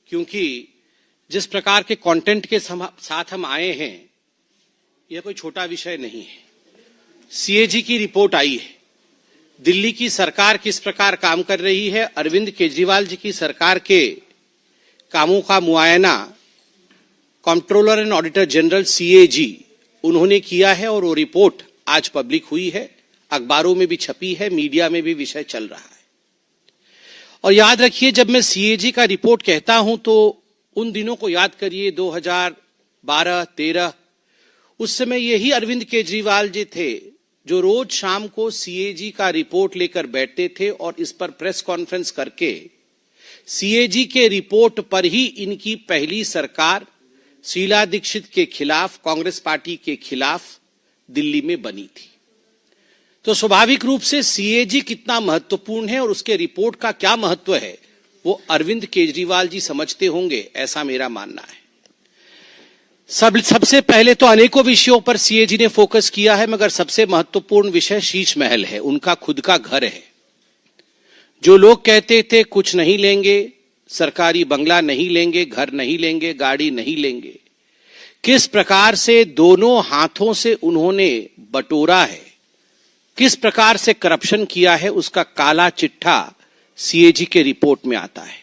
क्योंकि जिस प्रकार के कंटेंट के साथ हम आए हैं, यह कोई छोटा विषय नहीं है। सीएजी की रिपोर्ट आई है, दिल्ली की सरकार किस प्रकार काम कर रही है, अरविंद केजरीवाल जी की सरकार के कामों का मुआयना controller and auditor general CAG उन्होंने किया है और वो रिपोर्ट आज पब्लिक हुई है, अखबारों में भी छपी है, मीडिया में भी विषय चल रहा है। और याद रखिए, जब मैं सीएजी का रिपोर्ट कहता हूं तो उन दिनों को याद करिए, 2012-13, उस समय यही अरविंद केजरीवाल जी थे जो रोज शाम को सीएजी का रिपोर्ट लेकर बैठते थे और इस पर प्रेस कॉन्फ्रेंस करके सीएजी के रिपोर्ट पर ही इनकी पहली सरकार शीला दीक्षित के खिलाफ, कांग्रेस पार्टी के खिलाफ दिल्ली में बनी थी। तो स्वाभाविक रूप से सीएजी कितना महत्वपूर्ण है और उसके रिपोर्ट का क्या महत्व है, वो अरविंद केजरीवाल जी समझते होंगे, ऐसा मेरा मानना है। सबसे पहले तो अनेकों विषयों पर सीएजी ने फोकस किया है, मगर सबसे महत्वपूर्ण विषय शीश महल है, उनका खुद का घर है। जो लोग कहते थे कुछ नहीं लेंगे, सरकारी बंगला नहीं लेंगे, घर नहीं लेंगे, गाड़ी नहीं लेंगे, किस प्रकार से दोनों हाथों से उन्होंने बटोरा है, किस प्रकार से करप्शन किया है, उसका काला चिट्ठा सीएजी के रिपोर्ट में आता है।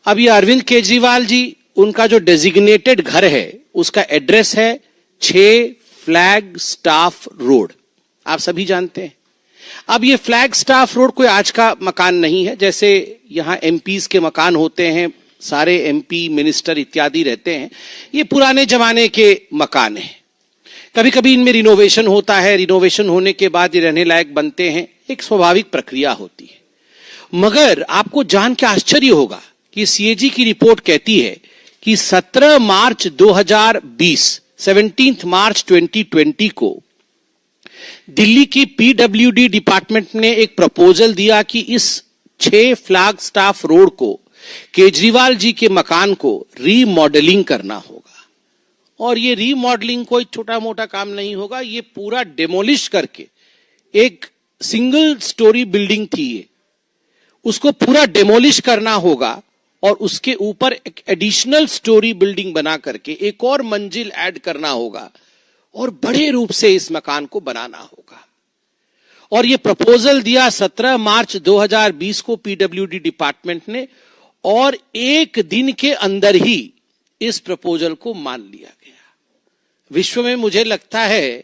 अब ये अरविंद केजरीवाल जी, उनका जो डेजिग्नेटेड घर है उसका एड्रेस है 6 फ्लैग स्टाफ रोड, आप सभी जानते हैं। अब ये फ्लैग स्टाफ रोड कोई आज का मकान नहीं है, जैसे यहां एमपीज के मकान होते हैं, सारे एमपी मिनिस्टर इत्यादि रहते हैं, ये पुराने जमाने के मकान हैं। कभी कभी इनमें रिनोवेशन होता है, रिनोवेशन होने के बाद ये रहने लायक बनते हैं, एक स्वाभाविक प्रक्रिया होती है। मगर आपको जान के आश्चर्य होगा कि सीएजी की रिपोर्ट कहती है कि 17 मार्च 2020, 17 मार्च 2020 को दिल्ली की पीडब्ल्यूडी डिपार्टमेंट ने एक प्रपोजल दिया कि इस 6 फ्लैग स्टाफ रोड को, केजरीवाल जी के मकान को रीमॉडलिंग करना होगा। और ये रीमॉडलिंग कोई छोटा मोटा काम नहीं होगा, ये पूरा डेमोलिश करके, एक सिंगल स्टोरी बिल्डिंग थी ये, उसको पूरा डेमोलिश करना होगा और उसके ऊपर एक एडिशनल स्टोरी बिल्डिंग बना करके एक और मंजिल ऐड करना होगा और बड़े रूप से इस मकान को बनाना होगा। और ये प्रपोजल दिया 17 मार्च 2020 को पीडब्ल्यूडी डिपार्टमेंट ने, और एक दिन के अंदर ही इस प्रपोजल को मान लिया गया। विश्व में मुझे लगता है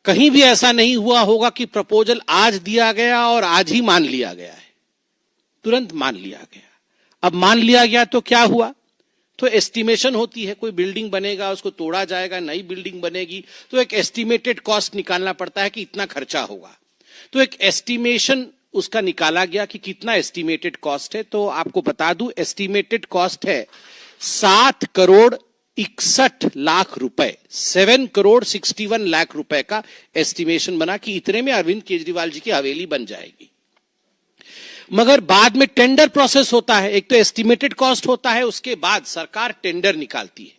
कहीं भी ऐसा नहीं हुआ होगा कि प्रपोजल आज दिया गया और आज ही मान लिया गया है, तुरंत मान लिया गया। अब मान लिया गया तो क्या हुआ, तो एस्टिमेशन होती है, कोई बिल्डिंग बनेगा, उसको तोड़ा जाएगा, नई बिल्डिंग बनेगी, तो एक एस्टिमेटेड कॉस्ट निकालना पड़ता है कि इतना खर्चा होगा। तो एक एस्टिमेशन उसका निकाला गया कि कितना एस्टिमेटेड कॉस्ट है। तो आपको बता दूं, एस्टिमेटेड कॉस्ट है 7 करोड़ 61 लाख रुपए, 7 करोड़ 61 लाख रुपए का एस्टिमेशन बना कि इतने में अरविंद केजरीवाल जी की हवेली बन जाएगी। मगर बाद में टेंडर प्रोसेस होता है, एक तो एस्टिमेटेड कॉस्ट होता है, उसके बाद सरकार टेंडर निकालती है।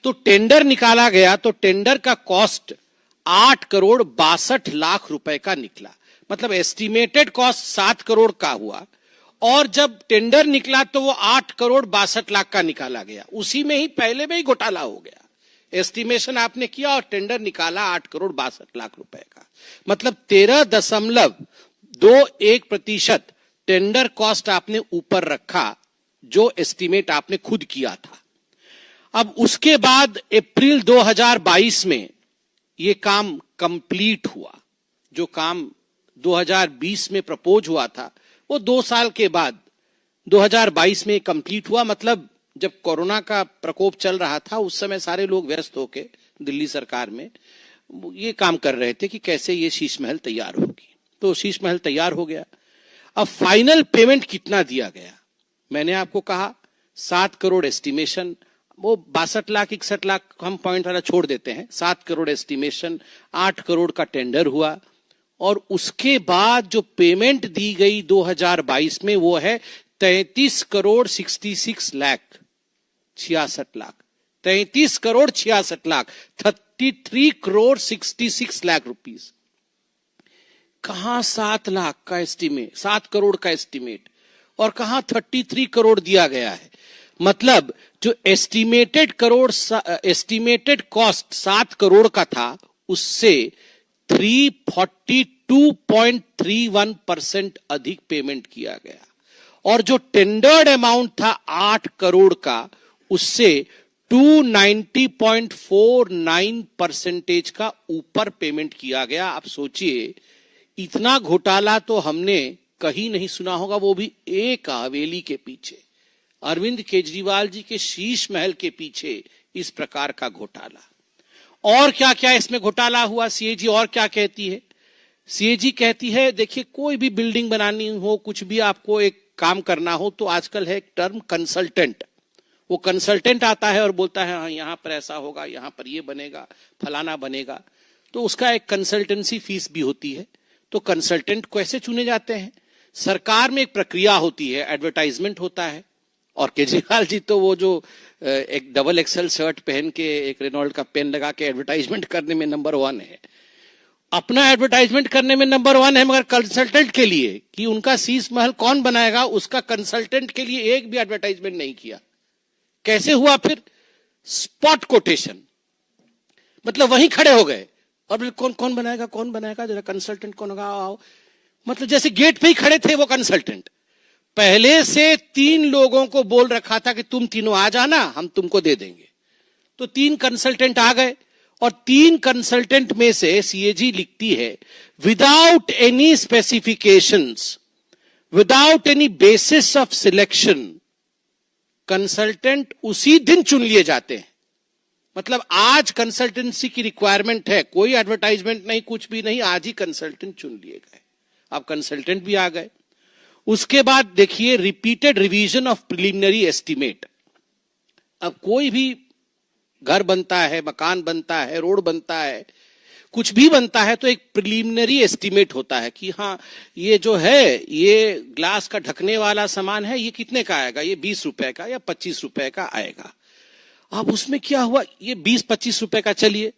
तो टेंडर निकाला गया तो टेंडर का कॉस्ट 8 करोड़ 62 लाख रुपए का निकला। मतलब एस्टिमेटेड कॉस्ट 7 करोड़ का हुआ और जब टेंडर निकला तो वो 8 करोड़ 62 लाख का निकाला गया। उसी में ही पहले में ही घोटाला हो गया। एस्टिमेशन आपने किया और टेंडर निकाला 8 करोड़ 62 लाख रुपए का, मतलब 13.21% टेंडर कॉस्ट आपने ऊपर रखा, जो एस्टिमेट आपने खुद किया था। अब उसके बाद अप्रैल 2022 में यह काम कंप्लीट हुआ। जो काम 2020 में प्रपोज हुआ था वो 2 साल के बाद 2022 में कंप्लीट हुआ। मतलब जब कोरोना का प्रकोप चल रहा था उस समय सारे लोग व्यस्त होके दिल्ली सरकार में ये काम कर रहे थे कि कैसे ये शीश महल तैयार होगी। तो शीश महल तैयार हो गया। अब फाइनल पेमेंट कितना दिया गया, मैंने आपको कहा 7 करोड़ एस्टिमेशन, वो 62 लाख 61 लाख हम पॉइंट वाला छोड़ देते हैं, 7 करोड़ एस्टिमेशन, 8 करोड़ का टेंडर हुआ और उसके बाद जो पेमेंट दी गई 2022 में वो है 33 करोड़ 66 लाख 66 लाख 33 करोड़ 66 लाख 33 करोड़ 66 लाख रुपीस। कहां 7 लाख का एस्टीमेट, 7 करोड़ का एस्टीमेट और कहां 33 करोड़ दिया गया है। मतलब जो एस्टिमेटेड कॉस्ट 7 करोड़ का था, उससे 342.31% अधिक पेमेंट किया गया, और जो टेंडर्ड अमाउंट था 8 करोड़ का, उससे 290.49% का ऊपर पेमेंट किया गया। आप सोचिए, इतना घोटाला तो हमने कहीं नहीं सुना होगा, वो भी एक हवेली के पीछे, अरविंद केजरीवाल जी के शीश महल के पीछे इस प्रकार का घोटाला। और क्या क्या इसमें घोटाला हुआ, सीएजी और क्या कहती है? सीएजी कहती है, देखिए कोई भी बिल्डिंग बनानी हो, कुछ भी आपको एक काम करना हो, तो आजकल है एक टर्म कंसल्टेंट। वो कंसल्टेंट आता है और बोलता है हाँ यहां पर ऐसा होगा, यहां पर ये बनेगा, फलाना बनेगा, तो उसका एक कंसल्टेंसी फीस भी होती है। तो कंसल्टेंट कैसे चुने जाते हैं? सरकार में एक प्रक्रिया होती है, एडवर्टाइजमेंट होता है, और केजरीवाल जी तो वो जो एक डबल एक्सेल शर्ट पहन के एक रेनॉल्ड का पेन लगा के एडवर्टाइजमेंट करने में नंबर 1 है, अपना एडवर्टाइजमेंट करने में नंबर 1 है, मगर कंसल्टेंट के लिए कि उनका शीश महल कौन बनाएगा, उसका कंसल्टेंट के लिए एक भी एडवर्टाइजमेंट नहीं किया। कैसे हुआ फिर? स्पॉट कोटेशन, मतलब वहीं खड़े हो गए और कौन कौन बनाएगा, कौन बनाएगा, जरा कंसल्टेंट कौन होगा, आओ। मतलब जैसे गेट पे ही खड़े थे वो कंसल्टेंट। पहले से 3 लोगों को बोल रखा था कि तुम तीनों आ जाना, हम तुमको दे देंगे। तो 3 कंसल्टेंट आ गए, और 3 कंसल्टेंट में से सीएजी लिखती है, without any specifications, without any basis of selection, consultant उसी दिन चुन लिए जाते हैं। मतलब आज कंसल्टेंसी की रिक्वायरमेंट है, कोई एडवर्टाइजमेंट नहीं, कुछ भी नहीं, आज ही कंसल्टेंट चुन लिए गए। अब कंसल्टेंट भी आ गए। उसके बाद देखिए, repeated revision of preliminary estimate. अब कोई भी घर बनता है, मकान बनता है, रोड बनता है, कुछ भी बनता है, तो एक प्रिलिमिनरी एस्टीमेट होता है कि हाँ ये जो है, ये ग्लास का ढकने वाला सामान है, ये कितने का आएगा, ये 20 रुपए का या 25 रुपए का आएगा। अब उसमें क्या हुआ, ये 20-25 रुपए का, चलिए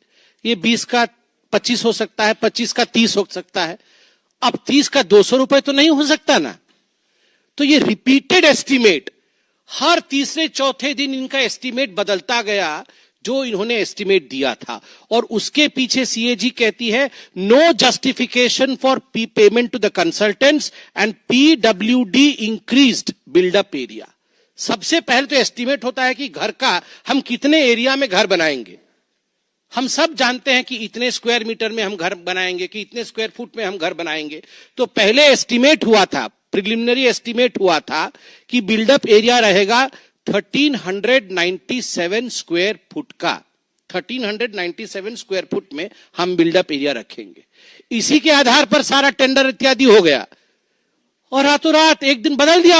ये 20 का 25 हो सकता है, 25 का 30 हो सकता है, अब 30 का 200 रुपए तो नहीं हो सकता ना। तो ये रिपीटेड एस्टीमेट, हर तीसरे चौथे दिन इनका एस्टीमेट बदलता गया, जो इन्होंने एस्टीमेट दिया था। और उसके पीछे सीएजी कहती है, no justification for payment to the consultants and PWD increased buildup area. सबसे पहले तो एस्टीमेट होता है कि घर का हम कितने एरिया में घर बनाएंगे। हम सब जानते हैं कि इतने स्क्वायर मीटर में हम घर बनाएंगे, कि इतने स्क्वायर फुट में हम घर बनाएंगे। तो पहले एस्टीमेट हुआ था, प्रिलिमिनरी एस्टीमेट हुआ था कि बिल्डअप एरिया रहेगा 1397 स्क्वायर फुट का। 1397 स्क्वायर फुट में हम बिल्डअप एरिया रखेंगे। इसी के आधार पर सारा टेंडर इत्यादि हो गया, और रातों रात एक दिन बदल दिया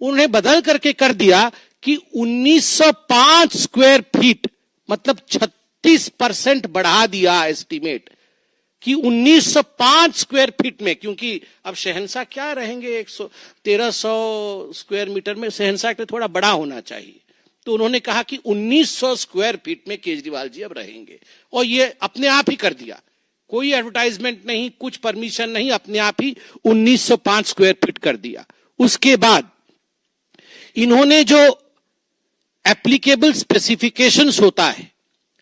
उन्हें बदल करके कर दिया कि 1905 स्क्वायर फीट, मतलब 36% बढ़ा दिया एस्टीमेट कि 1905 स्क्वायर फीट में। क्योंकि अब शहंशाह क्या रहेंगे 1300 स्क्वायर मीटर में, शहंशाह के थोड़ा बड़ा होना चाहिए। तो उन्होंने कहा कि 1900 स्क्वायर फीट में केजरीवाल जी अब रहेंगे, और ये अपने आप ही कर दिया, कोई एडवर्टाइजमेंट नहीं, कुछ परमिशन नहीं, अपने आप ही 1905 स्क्वायर फीट कर दिया। उसके बाद इन्होंने जो एप्लीकेबल स्पेसिफिकेशंस होता है,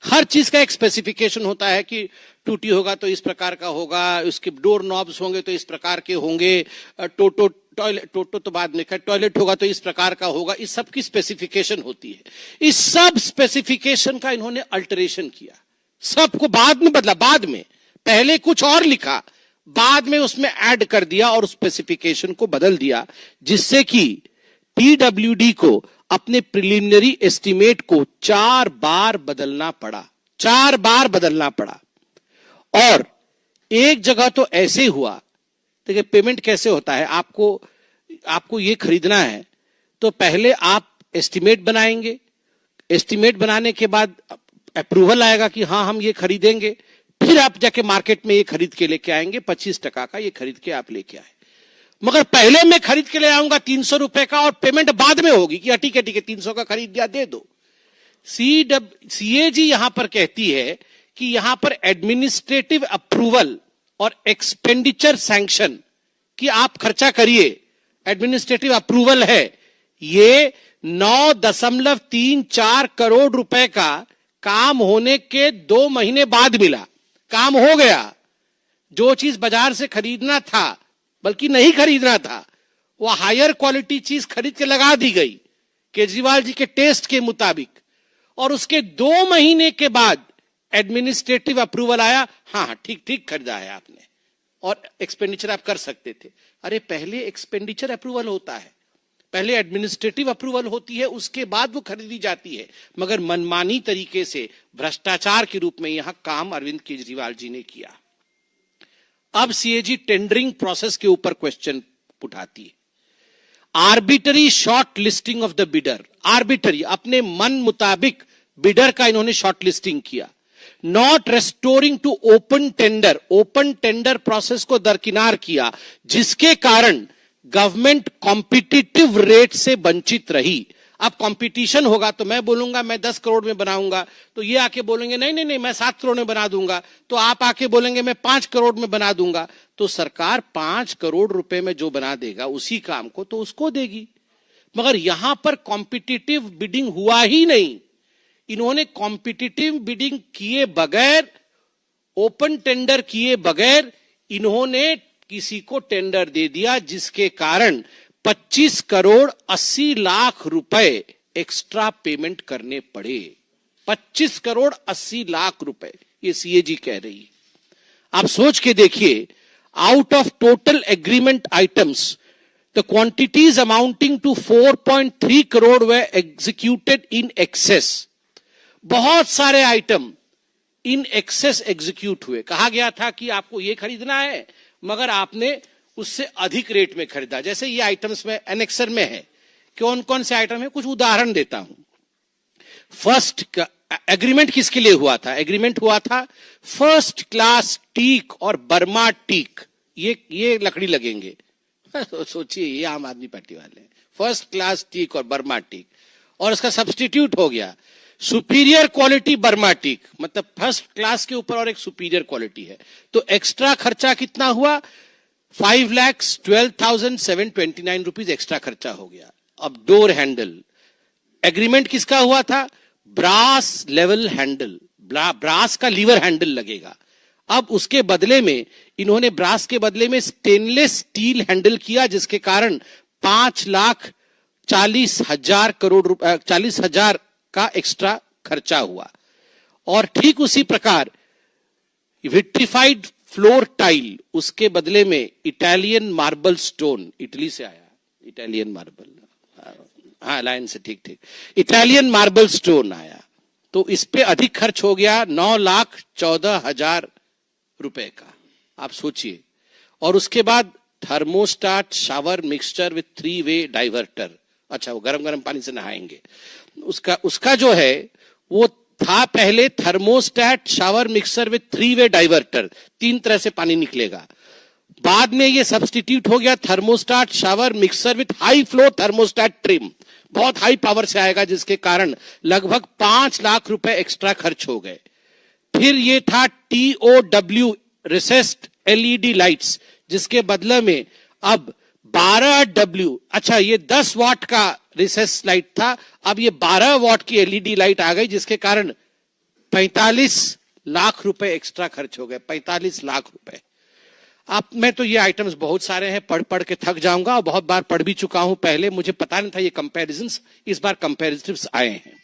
हर चीज का एक स्पेसिफिकेशन होता है कि टूटी होगा तो इस प्रकार का होगा, उसके डोर नॉब्स होंगे तो इस प्रकार के होंगे, टोटो तो बाद में, टॉयलेट होगा तो इस प्रकार का होगा, इस सब की स्पेसिफिकेशन होती है। इस सब स्पेसिफिकेशन का इन्होंने अल्टरेशन किया, सबको बाद में बदला, बाद में पहले कुछ और लिखा, बाद में उसमें ऐड कर दिया और स्पेसिफिकेशन को बदल दिया, जिससे कि पीडब्ल्यूडी को अपने प्रिलिमिनरी एस्टीमेट को 4 बार बदलना पड़ा, 4 बार बदलना पड़ा। और एक जगह तो ऐसे हुआ, देखिए पेमेंट कैसे होता है, आपको ये खरीदना है तो पहले आप एस्टीमेट बनाएंगे, एस्टीमेट बनाने के बाद अप्रूवल आएगा कि हाँ हम ये खरीदेंगे, फिर आप जाके मार्केट में ये खरीद के लेके आएंगे, 25% का ये खरीद के आप लेके आए। मगर पहले मैं खरीद के ले आऊंगा 300 रुपए का, और पेमेंट बाद में होगी कि ठीक है 300 का खरीद दिया, दे दो। सीएजी यहां पर कहती है कि यहां पर एडमिनिस्ट्रेटिव अप्रूवल और एक्सपेंडिचर सैंक्शन, कि आप खर्चा करिए, एडमिनिस्ट्रेटिव अप्रूवल है, ये 9.34 करोड़ रुपए का काम होने के 2 महीने बाद मिला। काम हो गया, जो चीज बाजार से खरीदना था, बल्कि नहीं खरीदना था, वो हायर क्वालिटी चीज खरीद के लगा दी गई केजरीवाल जी के टेस्ट के मुताबिक, और उसके 2 महीने के बाद एडमिनिस्ट्रेटिव अप्रूवल आया। हाँ, ठीक ठीक खरीदा है आपने और एक्सपेंडिचर आप कर सकते थे। अरे पहले एक्सपेंडिचर अप्रूवल होता है, पहले एडमिनिस्ट्रेटिव अप्रूवल होती है, उसके बाद वो खरीदी जाती है। मगर मनमानी तरीके से भ्रष्टाचार के रूप में यहां काम अरविंद केजरीवाल जी ने किया। अब सीएजी टेंडरिंग प्रोसेस के ऊपर क्वेश्चन उठाती है। Arbitrary short listing of the bidder, arbitrary, अपने मन मुताबिक बिडर का इन्होंने शॉर्ट लिस्टिंग किया। Not restoring to open tender, open tender process को दरकिनार किया, जिसके कारण गवर्नमेंट कॉम्पिटिटिव रेट से वंचित रही। अब कंपटीशन होगा तो मैं बोलूंगा मैं 10 करोड़ में बनाऊंगा, तो ये आके बोलेंगे नहीं नहीं नहीं मैं 7 करोड़ में बना दूंगा, तो आप आके बोलेंगे मैं 5 करोड़ में बना दूंगा। तो सरकार 5 करोड़ रुपए में जो बना देगा उसी काम को तो उसको देगी। मगर यहां पर कॉम्पिटिटिव बिडिंग हुआ ही नहीं। इन्होंने कॉम्पिटिटिव बिडिंग किए बगैर, ओपन टेंडर किए बगैर इन्होंने किसी को टेंडर दे दिया, जिसके कारण 25 करोड़ 80 लाख रुपए एक्स्ट्रा पेमेंट करने पड़े। 25 करोड़ 80 लाख रुपए, ये सीएजी कह रही है। आप सोच के देखिए, out of total agreement items the quantities amounting to 4.3 crore were executed in excess. बहुत सारे आइटम इन एक्सेस एग्जीक्यूट हुए। कहा गया था कि आपको ये खरीदना है, मगर आपने उससे अधिक रेट में खरीदा। जैसे ये आइटम्स में एनेक्सर में है, कौन कौन से आइटम है, कुछ उदाहरण देता हूं। फर्स्ट एग्रीमेंट किसके लिए हुआ था? एग्रीमेंट हुआ था फर्स्ट क्लास टीक और बर्मा टीक, ये लकड़ी लगेंगे। सोचिए, ये आम आदमी पार्टी वाले हैं। फर्स्ट क्लास टीक और बर्मा टीक, और इसका सब्स्टिट्यूट हो गया सुपीरियर क्वालिटी बर्मा टीक, मतलब फर्स्ट क्लास के ऊपर और एक सुपीरियर क्वालिटी है। तो एक्स्ट्रा खर्चा कितना हुआ? 5,12,729 रुपीज एक्स्ट्रा खर्चा हो गया। अब डोर हैंडल, एग्रीमेंट किसका हुआ था? ब्रास लेवल हैंडल, ब्रास का लीवर हैंडल लगेगा। अब उसके बदले में इन्होंने ब्रास के बदले में स्टेनलेस स्टील हैंडल किया, जिसके कारण 5,40,000 करोड़ रुपए, 40,000 का एक्स्ट्रा खर्चा हुआ। और ठीक उसी प्रकार विट्रिफाइड फ्लोर टाइल, उसके बदले में इटालियन मार्बल स्टोन, इटली से आया इटालियन मार्बल, हाँ लाइन से, ठीक ठीक, इटालियन मार्बल स्टोन आया। तो इस पे अधिक खर्च हो गया 9,14,000 रुपए का। आप सोचिए। और उसके बाद thermostat shower mixture with 3 way diverter, अच्छा वो गरम गरम पानी से नहाएंगे, उसका जो है वो था पहले thermostat shower mixer with 3 way diverter, 3 तरह से पानी निकलेगा। बाद में ये सब्स्टिट्यूट हो गया thermostat shower mixer with high flow thermostat trim, बहुत हाई पावर से आएगा, जिसके कारण लगभग 5 लाख रुपए एक्स्ट्रा खर्च हो गए। फिर ये था TOW रिसेस्ड LED लाइट्स, जिसके बदले में अब 12W, अच्छा ये 10 वाट का रिसेस लाइट था, अब ये 12 वाट की LED लाइट आ गई, जिसके कारण 45 लाख रुपए एक्स्ट्रा खर्च हो गए। 45 लाख रुपए। अब मैं तो ये आइटम्स बहुत सारे हैं, पढ़ पढ़ के थक जाऊंगा, और बहुत बार पढ़ भी चुका हूं पहले, मुझे पता नहीं था ये कंपैरिजंस, इस बार कंपैरिजन्स आए हैं।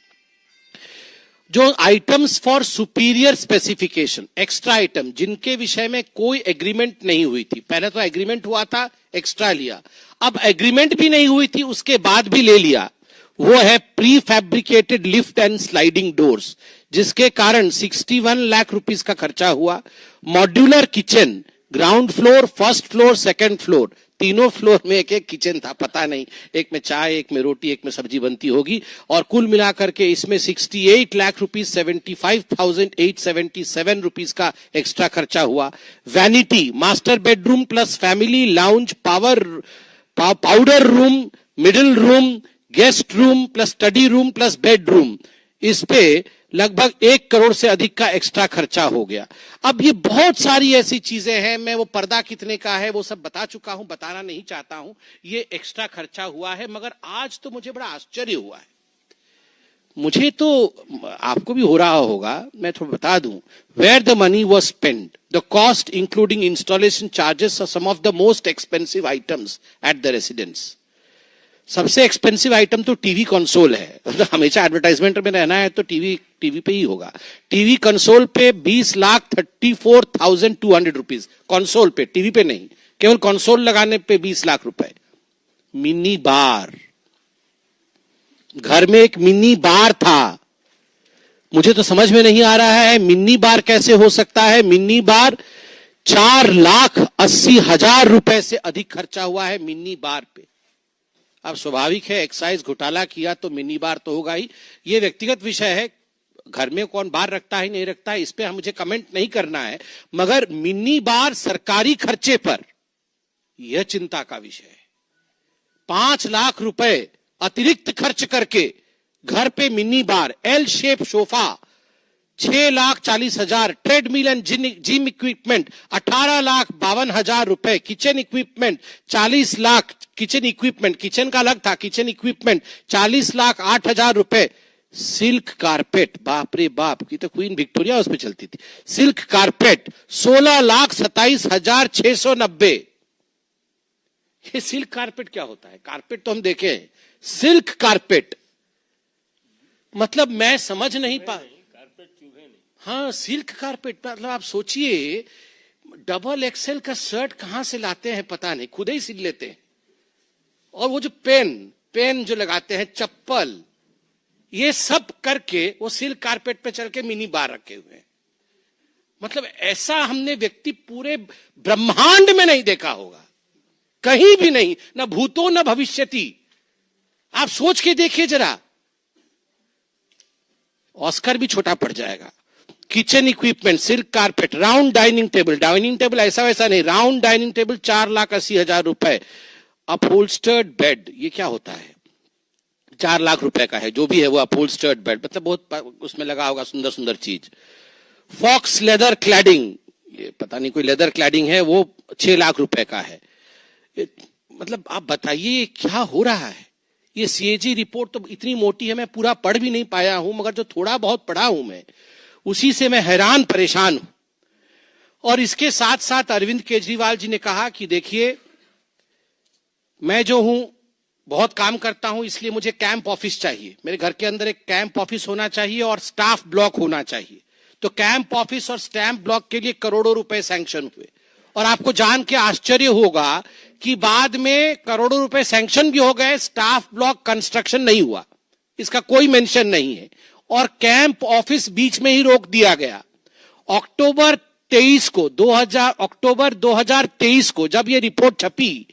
जो items for superior specification, extra item जिनके विषय में कोई एग्रीमेंट नहीं हुई थी, पहले तो एग्रीमेंट हुआ था, एक्स्ट्रा लिया, अब एग्रीमेंट भी नहीं हुई थी, उसके बाद भी ले लिया। वो है pre fabricated lift and sliding doors, जिसके कारण 61 लाख रुपीस का खर्चा हुआ। Modular kitchen, ground floor, first floor, second floor, तीनों फ्लोर में एक एक किचन था, पता नहीं एक में चाय, एक में रोटी, एक में सब्जी बनती होगी, और कुल मिलाकर के इसमें 68 लाख रुपीस 75,877 रुपीस का एक्स्ट्रा खर्चा हुआ। Vanity, master bedroom plus family lounge, powder room, middle room, guest room plus study room plus bedroom, इस पे लगभग 1 करोड़ से अधिक का एक्स्ट्रा खर्चा हो गया। अब ये बहुत सारी ऐसी चीजें हैं, मैं वो पर्दा कितने का है वो सब बता चुका हूं, बताना नहीं चाहता हूं। ये एक्स्ट्रा खर्चा हुआ है, मगर आज तो मुझे बड़ा आश्चर्य हुआ है। मुझे तो, आपको भी हो रहा होगा, मैं थोड़ा बता दूं, where the money was spend, the cost including installation charges are some of the most expensive items at the residence. सबसे एक्सपेंसिव आइटम तो टीवी कंसोल है। हमेशा एडवर्टाइजमेंट में रहना है तो टीवी पे ही होगा। टीवी कंसोल पे 20,34,200 रुपीज, कंसोल पे, टीवी पे नहीं, केवल कंसोल लगाने पे 20 लाख रुपए। मिनी बार, घर में एक मिनी बार था, मुझे तो समझ में नहीं आ रहा है मिनी बार कैसे हो सकता है। मिनी बार 4,80,000 रुपए से अधिक खर्चा हुआ है मिनी बार पे। अब स्वाभाविक है, एक्साइज घोटाला किया तो मिनी बार तो होगा ही। ये व्यक्तिगत विषय है, घर में कौन बार रखता है नहीं रखता है, इस पे मुझे कमेंट नहीं करना है, मगर मिनी बार सरकारी खर्चे पर, यह चिंता का विषय है। 5 लाख रुपए अतिरिक्त खर्च करके घर पे mini bar, L shape sofa 6,40,000, treadmill and gym equipment 18,52,000 रुपए, kitchen equipment 40 lakh, kitchen equipment, kitchen का अलग था, किचन इक्विपमेंट 40,08,000 रुपए, सिल्क कारपेट, बाप रे बाप की तो क्वीन विक्टोरिया उस पर चलती थी, सिल्क कारपेट 16,27,690। ये सिल्क कारपेट क्या होता है? कारपेट तो हम देखे हैं, सिल्क कारपेट मतलब मैं समझ नहीं पा, हाँ सिल्क कारपेट, मतलब आप सोचिए डबल एक्सेल का शर्ट कहां से लाते हैं पता नहीं, खुद ही सिल लेते हैं। और वो जो पेन जो लगाते हैं, चप्पल, ये सब करके वो सिल्क कारपेट पे चल के मिनी बार रखे हुए हैं। मतलब ऐसा हमने व्यक्ति पूरे ब्रह्मांड में नहीं देखा होगा, कहीं भी नहीं, ना भूतो न भविष्यति। आप सोच के देखिए जरा, ऑस्कर भी छोटा पड़ जाएगा। Kitchen equipment, silk carpet, round dining table ऐसा वैसा नहीं, राउंड डाइनिंग टेबल 4,80,000 रुपए, अपहोल्स्टर्ड बेड, ये क्या होता है, 4 लाख रुपए का है, जो भी है वो अपहोल्स्टर्ड बेड, मतलब बहुत उसमें लगा होगा सुंदर सुंदर चीज। फॉक्स लेदर क्लैडिंग, ये पता नहीं कोई लेदर क्लैडिंग है, वो 6 लाख रुपए का है। मतलब आप बताइए क्या हो रहा है। ये सीएजी रिपोर्ट तो इतनी मोटी है, मैं पूरा पढ़ भी नहीं पाया हूं, मगर जो थोड़ा बहुत पढ़ा हूं मैं, उसी से मैं हैरान परेशान हूं। और इसके साथ साथ अरविंद केजरीवाल जी ने कहा कि देखिए मैं जो हूं बहुत काम करता हूं, इसलिए मुझे कैंप ऑफिस चाहिए, मेरे घर के अंदर एक कैंप ऑफिस होना चाहिए और स्टाफ ब्लॉक होना चाहिए। तो कैंप ऑफिस और स्टैंप ब्लॉक के लिए करोड़ों रुपए सैंक्शन हुए। और आपको जान के आश्चर्य होगा कि बाद में करोड़ों रुपए सैंक्शन भी हो गए, स्टाफ ब्लॉक कंस्ट्रक्शन नहीं हुआ, इसका कोई मेंशन नहीं है। और कैंप ऑफिस बीच में ही रोक दिया गया। अक्टूबर 2023 को जब ये रिपोर्ट छपी,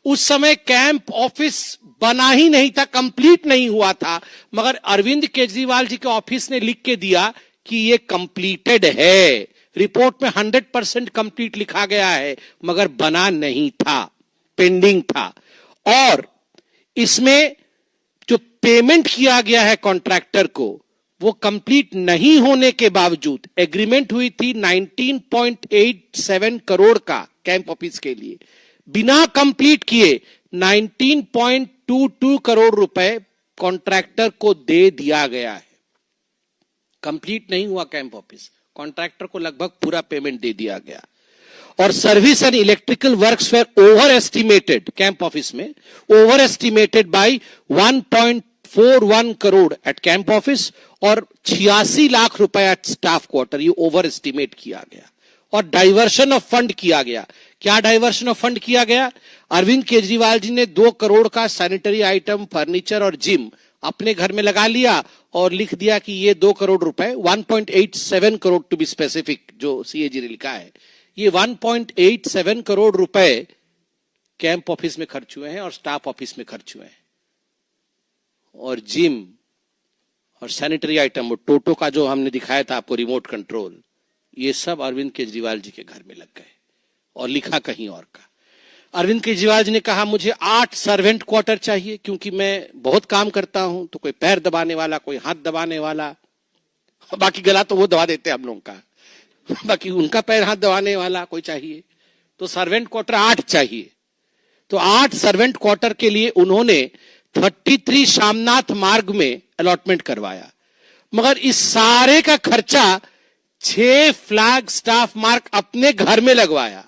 उस समय कैंप ऑफिस बना ही नहीं था, कंप्लीट नहीं हुआ था, मगर अरविंद केजरीवाल जी के ऑफिस ने लिख के दिया कि ये कंप्लीटेड है। रिपोर्ट में 100% कंप्लीट लिखा गया है, मगर बना नहीं था, पेंडिंग था। और इसमें जो पेमेंट किया गया है कॉन्ट्रैक्टर को, वो कंप्लीट नहीं होने के बावजूद, एग्रीमेंट हुई थी 19.87 करोड़ का कैंप ऑफिस के लिए, बिना कंप्लीट किए 19.22 करोड़ रुपए कॉन्ट्रैक्टर को दे दिया गया है। कंप्लीट नहीं हुआ कैंप ऑफिस, कॉन्ट्रैक्टर को लगभग पूरा पेमेंट दे दिया गया। और service and electrical works were over estimated, camp office में over estimated by 1.41 crore at camp office और 86 लाख रुपए एट स्टाफ क्वार्टर, ये ओवर एस्टिमेट किया गया। और डाइवर्शन ऑफ फंड किया गया। क्या डाइवर्शन ऑफ फंड किया गया? अरविंद केजरीवाल जी ने 2 करोड़ का सैनिटरी आइटम, फर्नीचर और जिम अपने घर में लगा लिया और लिख दिया कि ये 2 करोड़ रुपए, 1.87 करोड़ टू बी स्पेसिफिक, जो सीएजी ने लिखा है, ये 1.87 करोड़ रुपए कैंप ऑफिस में खर्च हुए हैं और स्टाफ ऑफिस में खर्च हुए हैं। और जिम और सैनिटरी आइटम, टोटो का जो हमने दिखाया था आपको रिमोट कंट्रोल, ये सब अरविंद केजरीवाल जी के घर में लग गए और लिखा कहीं और का। अरविंद केजरीवाल जी ने कहा मुझे 8 सर्वेंट क्वार्टर चाहिए, क्योंकि मैं बहुत काम करता हूं, तो कोई पैर दबाने वाला, कोई हाथ दबाने वाला। बाकी गला तो वो दबा देते हैं हम लोगों का, बाकी उनका पैर हाथ दबाने वाला कोई चाहिए। तो सर्वेंट क्वार्टर 8 चाहिए, तो 8 सर्वेंट क्वार्टर के लिए उन्होंने 33 शामनाथ मार्ग में अलॉटमेंट करवाया, मगर इस सारे का खर्चा 6 फ्लैग स्टाफ मार्क अपने घर में लगवाया।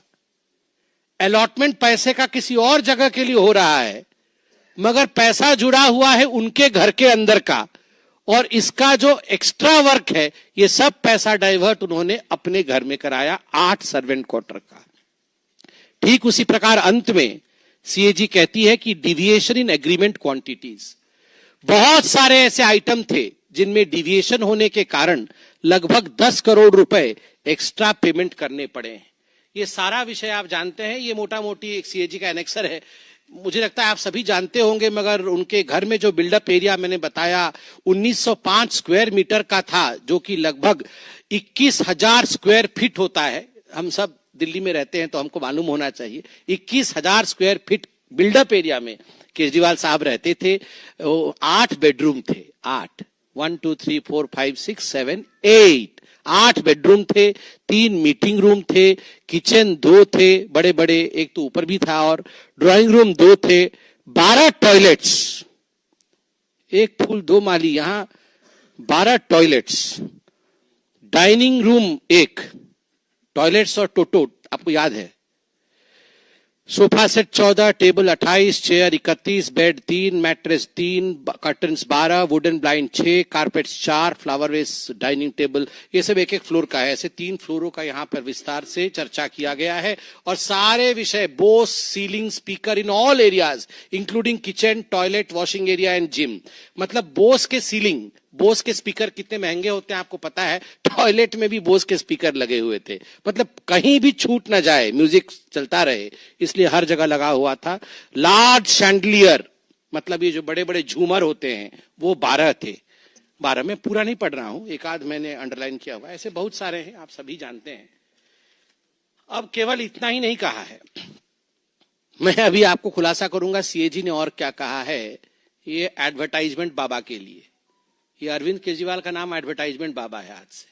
अलॉटमेंट पैसे का किसी और जगह के लिए हो रहा है, मगर पैसा जुड़ा हुआ है उनके घर के अंदर का, और इसका जो एक्स्ट्रा वर्क है ये सब पैसा डाइवर्ट उन्होंने अपने घर में कराया 8 सर्वेंट क्वार्टर का। ठीक उसी प्रकार अंत में सीएजी कहती है कि डिविएशन इन एग्रीमेंट क्वांटिटीज, बहुत सारे ऐसे आइटम थे जिनमें डिविएशन होने के कारण लगभग 10 करोड़ रुपए एक्स्ट्रा पेमेंट करने पड़े हैं। ये सारा विषय आप जानते हैं, ये मोटा मोटी एक सीएजी का एनेक्सर है, मुझे लगता है आप सभी जानते होंगे, मगर उनके घर में जो बिल्डअप एरिया मैंने बताया 1905 स्क्वायर मीटर का था, जो कि लगभग 21,000 स्क्वायर फीट होता है। हम सब दिल्ली में रहते हैं तो हमको मालूम होना चाहिए, 21,000 स्क्वायर फीट बिल्डअप एरिया में केजरीवाल साहब रहते थे। 8 बेडरूम थे, 8, 1 2 3 4 5 6 7 8 बेडरूम थे, 3 मीटिंग रूम थे, किचन 2 थे बड़े बड़े, एक तो ऊपर भी था, और ड्राइंग रूम 2 थे, 12 टॉयलेट्स, एक फूल 2 माली, यहां 12 टॉयलेट्स, डाइनिंग रूम 1, टॉयलेट्स और टोटो आपको याद है, sofa set 14, table 28, chair 31, bed 3, mattress 3, curtains 12, wooden blind 6, carpets 4, flower vase, dining table, ये सब एक एक फ्लोर का है। ऐसे 3 फ्लोरों का यहां पर विस्तार से चर्चा किया गया है, और सारे विषय Bose ceiling speaker in all areas including kitchen, toilet, washing area and gym. मतलब बोस के सीलिंग, बोस के स्पीकर कितने महंगे होते हैं आपको पता है, टॉयलेट में भी बोस के स्पीकर लगे हुए थे, मतलब कहीं भी छूट ना जाए, म्यूजिक चलता रहे, इसलिए हर जगह लगा हुआ था। लार्ज शैंडलियर, मतलब ये जो बड़े बड़े झूमर होते हैं वो 12 थे, 12 में पूरा नहीं पढ़ रहा हूं, एक आध मैंने अंडरलाइन किया हुआ, ऐसे बहुत सारे हैं, आप सभी जानते हैं। अब केवल इतना ही नहीं कहा है, मैं अभी आपको खुलासा करूंगा सीएजी ने और क्या कहा है। ये एडवर्टाइजमेंट बाबा के लिए, ये अरविंद केजरीवाल का नाम एडवर्टाइजमेंट बाबा है आज से।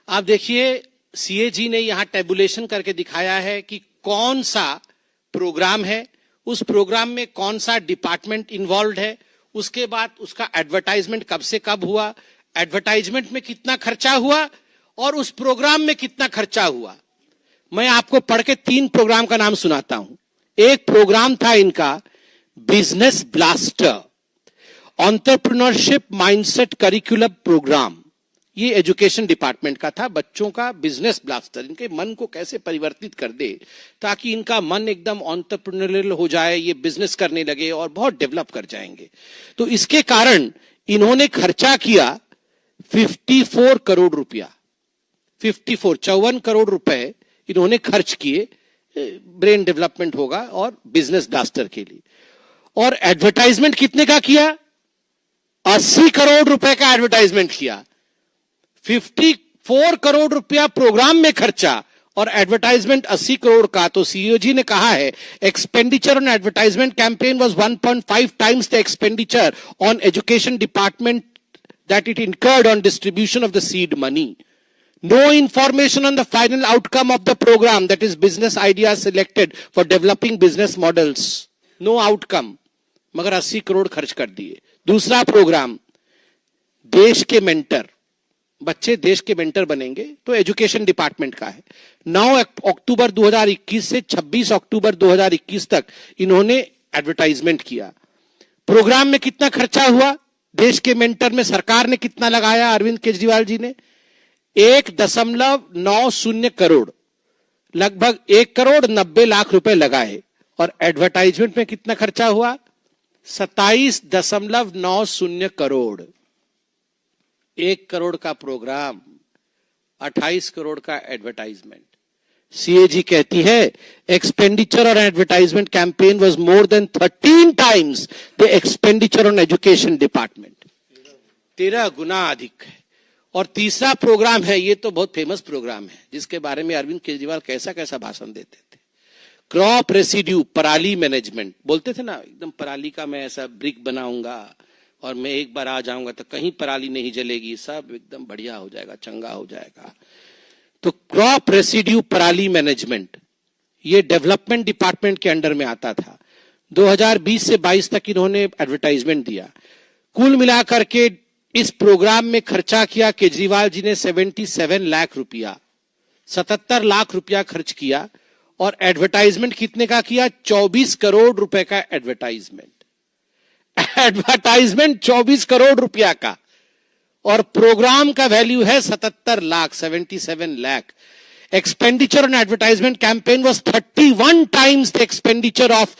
आप देखिए सीएजी ने यहां टेबुलेशन करके दिखाया है कि कौन सा प्रोग्राम है, उस प्रोग्राम में कौन सा डिपार्टमेंट इन्वॉल्व है, उसके बाद उसका एडवर्टाइजमेंट कब से कब हुआ, एडवर्टाइजमेंट में कितना खर्चा हुआ, और उस प्रोग्राम में कितना खर्चा हुआ। मैं आपको पढ़ के 3 प्रोग्राम का नाम सुनाता हूं। एक प्रोग्राम था इनका business blaster, entrepreneurship mindset curriculum program, ये एजुकेशन डिपार्टमेंट का था, बच्चों का बिजनेस ब्लास्टर, इनके मन को कैसे परिवर्तित कर दे ताकि इनका मन एकदम एंटरप्रेन्योरियल हो जाए, ये बिजनेस करने लगे और बहुत डेवलप कर जाएंगे। तो इसके कारण इन्होंने खर्चा किया 54 करोड़ रुपया, 54 करोड़ रुपए इन्होंने खर्च किए, ब्रेन डेवलपमेंट होगा और बिजनेस ब्लास्टर के लिए। और एडवर्टाइजमेंट कितने का किया, 80 करोड़ रुपए का एडवर्टाइजमेंट किया। 54 करोड़ रुपया प्रोग्राम में खर्चा और एडवर्टाइजमेंट 80 करोड़ का। तो सीओजी ने कहा है expenditure on advertisement campaign was 1.5 times the expenditure on education department that it incurred on distribution of the seed money. No information on the final outcome of the program, that is business ideas selected for developing business models. No outcome, मगर 80 करोड़ खर्च कर दिए। दूसरा programme देश के mentor, बच्चे देश के मेंटर बनेंगे, तो एजुकेशन डिपार्टमेंट का है। 9 अक्टूबर 2021 से 26 अक्टूबर 2021 तक इन्होंने एडवर्टाइजमेंट किया। प्रोग्राम में कितना खर्चा हुआ, देश के मेंटर में सरकार ने कितना लगाया, अरविंद केजरीवाल जी ने 1.90 करोड़, लगभग 1,90,00,000 रुपए लगाए। और एडवर्टाइजमेंट में कितना खर्चा हुआ, 27.90 करोड़। 1 करोड़ का प्रोग्राम, 28 करोड़ का एडवर्टाइजमेंट। सीएजी कहती है expenditure on advertisement campaign was more than 13 times the expenditure on education department, 13 गुना अधिक है। और तीसरा प्रोग्राम है, ये तो बहुत फेमस प्रोग्राम है जिसके बारे में अरविंद केजरीवाल कैसा कैसा भाषण देते थे, क्रॉप रेसिड्यू, पराली मैनेजमेंट, बोलते थे ना एकदम पराली का मैं ऐसा ब्रिक बनाऊंगा और मैं एक बार आ जाऊंगा तो कहीं पराली नहीं जलेगी, सब एकदम बढ़िया हो जाएगा, चंगा हो जाएगा। तो क्रॉप रेसिड्यू पराली मैनेजमेंट ये डेवलपमेंट डिपार्टमेंट के अंडर में आता था। 2020 से 22 तक इन्होंने एडवर्टाइजमेंट दिया। कुल मिलाकर के इस प्रोग्राम में खर्चा किया केजरीवाल जी ने 77 लाख रुपया, 77 लाख रुपया खर्च किया। और एडवर्टाइजमेंट कितने का किया? 24 करोड़ रुपए का एडवर्टाइजमेंट। 24 करोड़ रुपया का, और प्रोग्राम का वैल्यू है 77 lakh, 77 lakh. Expenditure on advertisement campaign was 31 times the expenditure of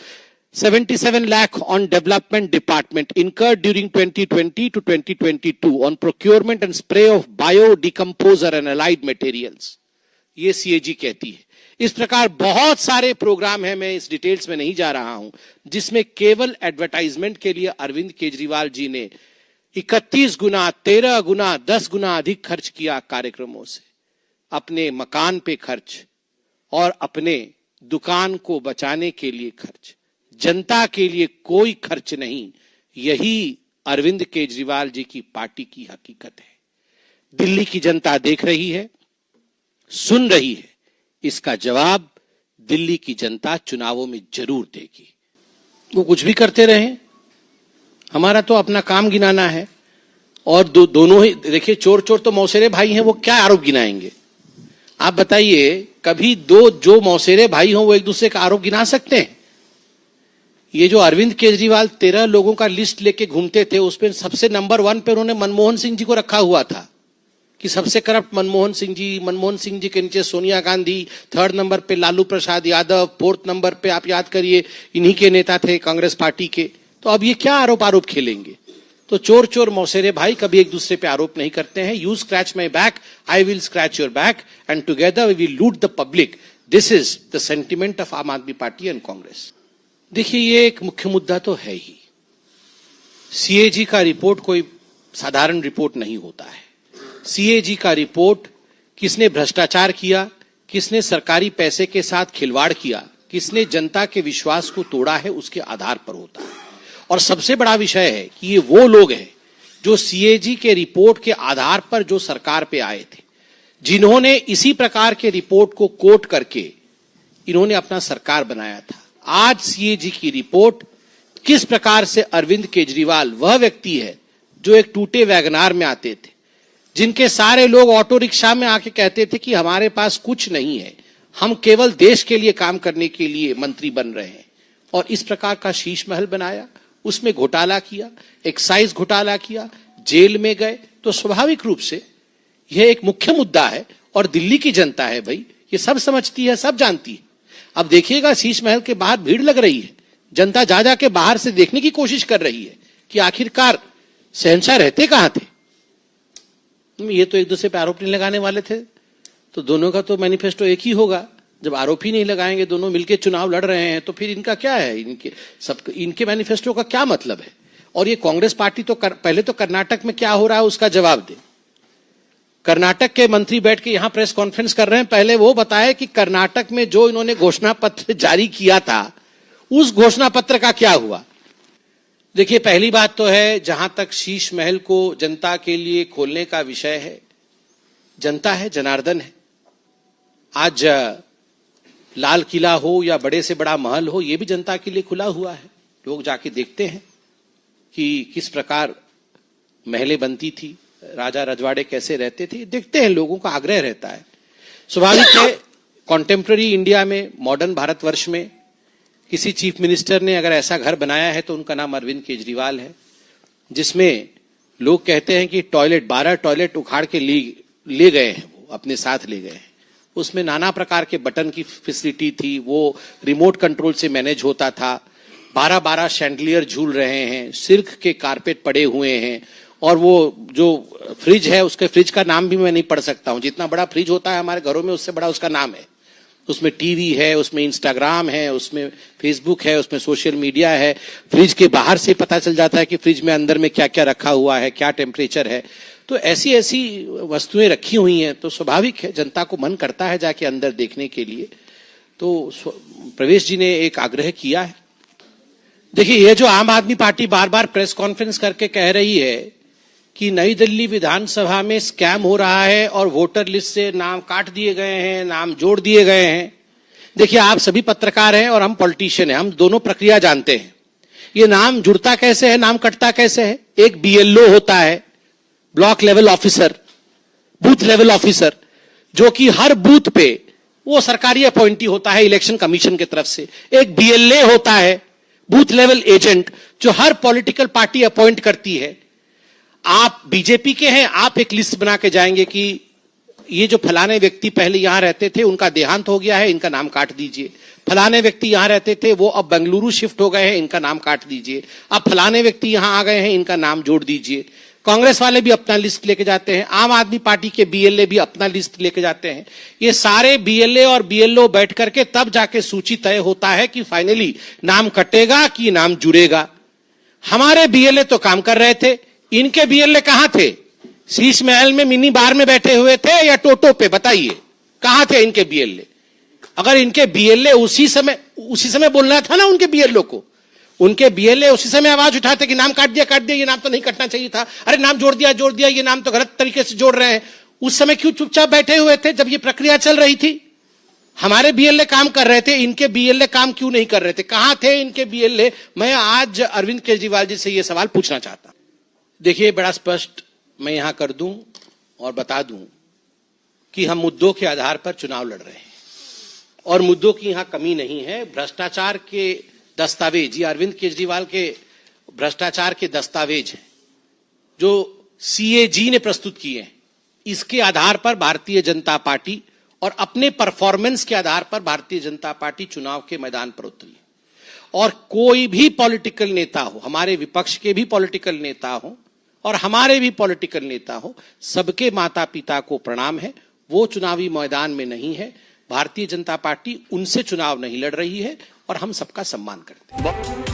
77 lakh on development department incurred during 2020 to 2022 on procurement and spray of biodecomposer and allied materials. ये CAG कहती है। इस प्रकार बहुत सारे प्रोग्राम हैं, मैं इस डिटेल्स में नहीं जा रहा हूं, जिसमें केवल एडवर्टाइजमेंट के लिए अरविंद केजरीवाल जी ने 31 गुना, 13 गुना, 10 गुना अधिक खर्च किया कार्यक्रमों से। अपने मकान पे खर्च और अपने दुकान को बचाने के लिए खर्च, जनता के लिए कोई खर्च नहीं। यही अरविंद केजरीवाल जी की पार्टी की हकीकत है। दिल्ली की जनता देख रही है, सुन रही है। इसका जवाब दिल्ली की जनता चुनावों में जरूर देगी। वो कुछ भी करते रहे, हमारा तो अपना काम गिनाना है। और दोनों ही देखिए, चोर चोर तो मौसेरे भाई हैं, वो क्या आरोप गिनाएंगे? आप बताइए, कभी दो जो मौसेरे भाई हों वो एक दूसरे का आरोप गिना सकते हैं? ये जो अरविंद केजरीवाल 13 लोगों का लिस्ट लेके घूमते थे, उसमें सबसे नंबर 1 पे उन्होंने मनमोहन सिंह जी को रखा हुआ था कि सबसे करप्ट मनमोहन सिंह जी के नीचे सोनिया गांधी, 3rd नंबर पे लालू प्रसाद यादव, 4th नंबर पे आप याद करिए इन्हीं के नेता थे कांग्रेस पार्टी के। तो अब ये क्या आरोप खेलेंगे? तो चोर चोर मौसेरे भाई कभी एक दूसरे पे आरोप नहीं करते हैं। You scratch my back, I will scratch your back and together we will loot the public. This is the sentiment of Aam Aadmi party and Congress. देखिए, ये एक मुख्य मुद्दा तो है ही। CAG का रिपोर्ट कोई साधारण रिपोर्ट नहीं होता है। CAG का रिपोर्ट किसने भ्रष्टाचार किया, किसने सरकारी पैसे के साथ खिलवाड़ किया, किसने जनता के विश्वास को तोड़ा है, उसके आधार पर होता है। और सबसे बड़ा विषय है कि ये वो लोग हैं जो CAG के रिपोर्ट के आधार पर जो सरकार पे आए थे, जिन्होंने इसी प्रकार के रिपोर्ट को कोट करके इन्होंने अपना सरकार बनाया था। आज CAG की रिपोर्ट किस प्रकार से अरविंद केजरीवाल वह व्यक्ति है जो एक टूटे वैगनार में आते थे, जिनके सारे लोग ऑटो रिक्शा में आके कहते थे कि हमारे पास कुछ नहीं है, हम केवल देश के लिए काम करने के लिए मंत्री बन रहे हैं, और इस प्रकार का शीश महल बनाया, उसमें घोटाला किया, एक्साइज घोटाला किया, जेल में गए। तो स्वाभाविक रूप से यह एक मुख्य मुद्दा है और दिल्ली की जनता है भाई, ये सब समझती है, सब जानती है। अब देखिएगा, शीश महल के बाहर भीड़ लग रही है, जनता जा जाके बाहर से देखने की कोशिश कर रही है कि आखिरकार शहंशाह रहते कहां थे। ये तो एक दूसरे पे आरोप नहीं लगाने वाले थे, तो दोनों का तो मैनिफेस्टो एक ही होगा। जब आरोप ही नहीं लगाएंगे, दोनों मिलकर चुनाव लड़ रहे हैं, तो फिर इनका क्या है? इनके मैनिफेस्टो का क्या मतलब है? और ये कांग्रेस पार्टी तो पहले तो कर्नाटक में क्या हो रहा है उसका जवाब दे। कर्नाटक के मंत्री बैठ के यहां प्रेस कॉन्फ्रेंस कर रहे हैं, पहले वो बताए कि कर्नाटक में जो इन्होंने घोषणा पत्र जारी किया था, उस घोषणा पत्र का क्या हुआ। देखिए, पहली बात तो है, जहां तक शीश महल को जनता के लिए खोलने का विषय है, जनता है, जनार्दन है। आज लाल किला हो या बड़े से बड़ा महल हो, यह भी जनता के लिए खुला हुआ है। लोग जाके देखते हैं कि किस प्रकार महलें बनती थी, राजा रजवाड़े कैसे रहते थे, देखते हैं, लोगों का आग्रह रहता है। स्वाभाविक है, कॉन्टेम्प्ररी इंडिया में, मॉडर्न भारतवर्ष में किसी चीफ मिनिस्टर ने अगर ऐसा घर बनाया है तो उनका नाम अरविंद केजरीवाल है, जिसमें लोग कहते हैं कि 12 टॉयलेट उखाड़ के ले गए हैं, वो अपने साथ ले गए हैं। उसमें नाना प्रकार के बटन की फैसिलिटी थी, वो रिमोट कंट्रोल से मैनेज होता था। 12 शैंडलियर झूल रहे हैं, सिल्क के कारपेट पड़े हुए हैं, और वो जो फ्रिज है, उसके फ्रिज का नाम भी मैं नहीं पढ़ सकता हूं। जितना बड़ा फ्रिज होता है हमारे घरों में, उससे बड़ा उसका नाम है। उसमें टीवी है, उसमें इंस्टाग्राम है, उसमें फेसबुक है, उसमें सोशल मीडिया है। फ्रिज के बाहर से पता चल जाता है कि फ्रिज में अंदर में क्या क्या रखा हुआ है, क्या टेम्परेचर है। तो ऐसी ऐसी वस्तुएं रखी हुई हैं, तो स्वाभाविक है जनता को मन करता है जाके अंदर देखने के लिए। तो प्रवेश जी ने एक आग्रह किया है, देखिए, ये जो आम आदमी पार्टी बार बार प्रेस कॉन्फ्रेंस करके कह रही है कि नई दिल्ली विधानसभा में स्कैम हो रहा है और वोटर लिस्ट से नाम काट दिए गए हैं, नाम जोड़ दिए गए हैं। देखिए, आप सभी पत्रकार हैं और हम पॉलिटिशियन हैं, हम दोनों प्रक्रिया जानते हैं। ये नाम जुड़ता कैसे है, नाम कटता कैसे है। एक बीएलओ होता है, block level officer, booth level officer, जो कि हर बूथ पे वो सरकारी अपॉइंटी होता है इलेक्शन कमीशन की तरफ से। एक बीएलए होता है, बूथ लेवल एजेंट, जो हर पॉलिटिकल पार्टी अपॉइंट करती है। आप बीजेपी के हैं, आप एक लिस्ट बना के जाएंगे कि ये जो फलाने व्यक्ति पहले यहां रहते थे, उनका देहांत हो गया है, इनका नाम काट दीजिए। फलाने व्यक्ति यहां रहते थे, वो अब बेंगलुरु शिफ्ट हो गए हैं, इनका नाम काट दीजिए। अब फलाने व्यक्ति यहां आ गए हैं, इनका नाम जोड़ दीजिए। कांग्रेस वाले भी अपना लिस्ट लेके जाते हैं, आम आदमी पार्टी के बीएलए भी अपना लिस्ट लेके जाते हैं। ये सारे बीएलए और बीएलओ बैठ करके तब जाके सूची तय होता है कि फाइनली नाम कटेगा कि नाम जुड़ेगा। हमारे बीएलए तो काम कर रहे थे, इनके बीएलए कहां थे? शीश महल में मिनी बार में बैठे हुए थे या टोटो पे? बताइए, कहां थे इनके बीएलए? अगर इनके बीएलए उसी समय बोलना था ना उनके बीएलओ को, उनके बीएलए उसी समय आवाज उठाते कि नाम काट दिया, ये नाम तो नहीं कटना चाहिए था, अरे नाम जोड़ दिया, ये नाम तो गलत तरीके से जोड़ रहे हैं। उस समय क्यों चुपचाप बैठे हुए थे जब ये प्रक्रिया चल रही थी? हमारे बीएलए काम कर रहे थे, इनके बीएलए काम क्यों नहीं कर रहे थे? कहां थे इनके बीएलए? मैं आज अरविंद केजरीवाल जी से यह सवाल पूछना चाहता हूं। देखिए, बड़ा स्पष्ट मैं यहां कर दूं और बता दूं कि हम मुद्दों के आधार पर चुनाव लड़ रहे हैं और मुद्दों की यहां कमी नहीं है। भ्रष्टाचार के दस्तावेज, ये अरविंद केजरीवाल के भ्रष्टाचार के दस्तावेज हैं जो सीएजी ने प्रस्तुत किए हैं। इसके आधार पर भारतीय जनता पार्टी और अपने परफॉर्मेंस के आधार पर भारतीय जनता पार्टी चुनाव के मैदान पर उतरी है। और कोई भी पॉलिटिकल नेता हो, हमारे विपक्ष के भी पॉलिटिकल नेता हो और हमारे भी पॉलिटिकल नेता हो, सबके माता पिता को प्रणाम है। वो चुनावी मैदान में नहीं है। भारतीय जनता पार्टी उनसे चुनाव नहीं लड़ रही है और हम सबका सम्मान करते हैं।